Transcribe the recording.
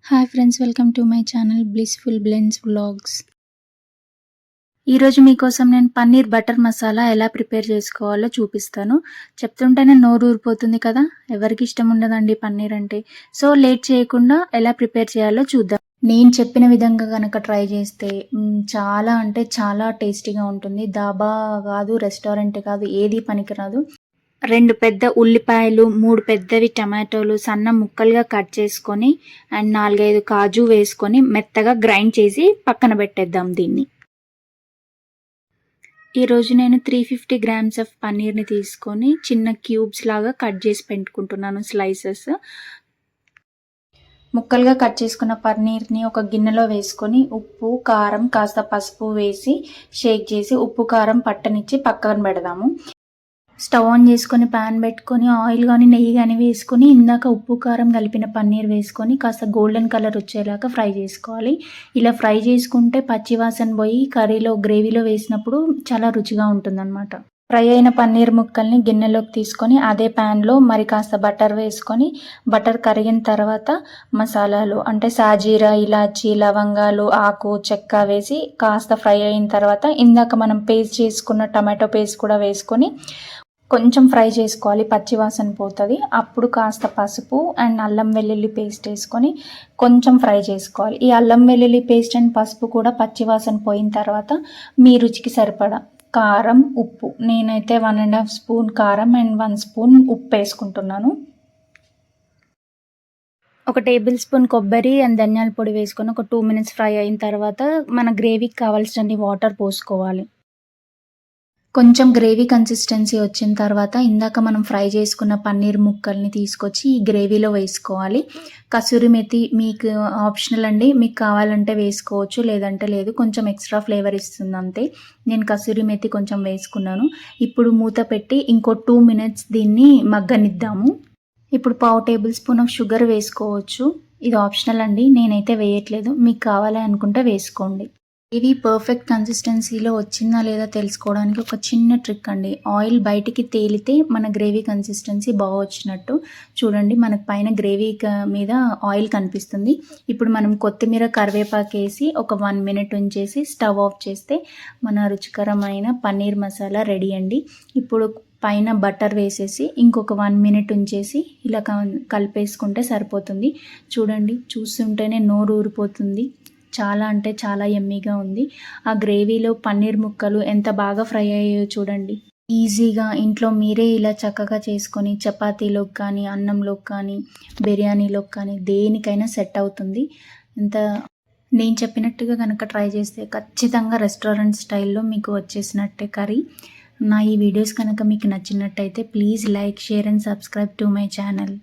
Hi friends, welcome to my channel blissful blends vlogs. ఈరోజు మీకోసం నేను పన్నీర్ బటర్ మసాలా ఎలా ప్రిపేర్ చేసుకోవాలో చూపిస్తాను. చెప్తుంటేనే నోరు ఊరిపోతుంది కదా, ఎవరికి ఇష్టం ఉండదండి పన్నీర్ అంటే. సో లేట్ చేయకుండా ఎలా ప్రిపేర్ చేయాలో చూద్దాం. నేను చెప్పిన విధంగా కనుక ట్రై చేస్తే చాలా అంటే చాలా టేస్టీగా ఉంటుంది. దాబా కాదు, రెస్టారెంట్ కాదు, ఏది పనికిరాదు. 2 పెద్ద ఉల్లిపాయలు, 3 పెద్దవి టమాటోలు సన్న ముక్కలుగా కట్ చేసుకొని అండ్ 4, 5 కాజు వేసుకొని మెత్తగా గ్రైండ్ చేసి పక్కన పెట్టేద్దాం దీన్ని. ఈరోజు నేను 350 గ్రామ్స్ ఆఫ్ పన్నీర్ని తీసుకొని చిన్న క్యూబ్స్ లాగా కట్ చేసి పెట్టుకుంటున్నాను, స్లైసెస్. ముక్కలుగా కట్ చేసుకున్న పన్నీర్ని ఒక గిన్నెలో వేసుకొని ఉప్పు, కారం, కాస్త పసుపు వేసి షేక్ చేసి ఉప్పు కారం పట్టనిచ్చి పక్కన పెడదాము. స్టవ్ ఆన్ చేసుకొని ప్యాన్ పెట్టుకొని ఆయిల్ కానీ నెయ్యి కానీ వేసుకొని ఇందాక ఉప్పు కారం కలిపిన పన్నీర్ వేసుకొని కాస్త గోల్డెన్ కలర్ వచ్చేలాగా ఫ్రై చేసుకోవాలి. ఇలా ఫ్రై చేసుకుంటే పచ్చివాసన పోయి కర్రీలో, గ్రేవీలో వేసినప్పుడు చాలా రుచిగా ఉంటుందన్నమాట. ఫ్రై అయిన పన్నీర్ ముక్కల్ని గిన్నెలోకి తీసుకొని అదే ప్యాన్లో మరి కాస్త బటర్ వేసుకొని బటర్ కరిగిన తర్వాత మసాలాలు అంటే సాజీరా, ఇలాచీ, లవంగాలు, ఆకు, చెక్క వేసి కాస్త ఫ్రై అయిన తర్వాత ఇందాక మనం పేస్ట్ చేసుకున్న టమాటో పేస్ట్ కూడా వేసుకొని కొంచెం ఫ్రై చేసుకోవాలి, పచ్చివాసన పోతుంది. అప్పుడు కాస్త పసుపు అండ్ అల్లం వెల్లుల్లి పేస్ట్ వేసుకొని కొంచెం ఫ్రై చేసుకోవాలి. ఈ అల్లం వెల్లుల్లి పేస్ట్ అండ్ పసుపు కూడా పచ్చివాసన పోయిన తర్వాత మీ రుచికి సరిపడా కారం, ఉప్పు, నేనైతే 1.5 స్పూన్ కారం అండ్ 1 స్పూన్ ఉప్పు వేసుకుంటున్నాను. 1 టేబుల్ స్పూన్ కొబ్బరి అండ్ ధనియాల పొడి వేసుకొని ఒక 2 మినిట్స్ ఫ్రై అయిన తర్వాత మన గ్రేవీకి కావాల్సిన వాటర్ పోసుకోవాలి. కొంచెం గ్రేవీ కన్సిస్టెన్సీ వచ్చిన తర్వాత ఇందాక మనం ఫ్రై చేసుకున్న పన్నీర్ ముక్కల్ని తీసుకొచ్చి ఈ గ్రేవీలో వేసుకోవాలి. కసూరి మెతి మీకు ఆప్షనల్ అండి, మీకు కావాలంటే వేసుకోవచ్చు, లేదంటే లేదు. కొంచెం ఎక్స్ట్రా ఫ్లేవర్ ఇస్తుంది అంతే. నేను కసూరి మెతి కొంచెం వేసుకున్నాను. ఇప్పుడు మూత పెట్టి ఇంకో 2 మినిట్స్ దీన్ని మగ్గనిద్దాము. ఇప్పుడు 1/2 టేబుల్ స్పూన్ ఆఫ్ షుగర్ వేసుకోవచ్చు. ఇది ఆప్షనల్ అండి, నేనైతే వేయట్లేదు. మీకు కావాలి అనుకుంటే వేసుకోండి. ఇవి పర్ఫెక్ట్ కన్సిస్టెన్సీలో వచ్చిందా లేదా తెలుసుకోవడానికి ఒక చిన్న ట్రిక్ అండి. ఆయిల్ బయటికి తేలితే మన గ్రేవీ కన్సిస్టెన్సీ బాగా వచ్చినట్టు. చూడండి, మనకు పైన గ్రేవీ మీద ఆయిల్ కనిపిస్తుంది. ఇప్పుడు మనం కొత్తిమీర, కరివేపాకు వేసి ఒక 1 మినిట్ ఉంచేసి స్టవ్ ఆఫ్ చేస్తే మన రుచికరమైన పన్నీర్ మసాలా రెడీ అండి. ఇప్పుడు పైన బటర్ వేసేసి ఇంకొక 1 మినిట్ ఉంచేసి ఇలా కలిపేసుకుంటే సరిపోతుంది. చూడండి, చూస్తుంటేనే నోరు ఊరిపోతుంది. చాలా అంటే చాలా యమ్మీగా ఉంది. ఆ గ్రేవీలో పన్నీర్ ముక్కలు ఎంత బాగా ఫ్రై అయ్యాయో చూడండి. ఈజీగా ఇంట్లో మీరే ఇలా చక్కగా చేసుకొని చపాతీలోకి కానీ, అన్నంలోకి కానీ, బిర్యానీలోకి కానీ దేనికైనా సెట్ అవుతుంది. నేను చెప్పినట్టుగా కనుక ట్రై చేస్తే ఖచ్చితంగా రెస్టారెంట్ స్టైల్లో మీకు వచ్చేసినట్టే కర్రీ. నా ఈ వీడియోస్ కనుక మీకు నచ్చినట్టయితే please like, share and subscribe to my channel.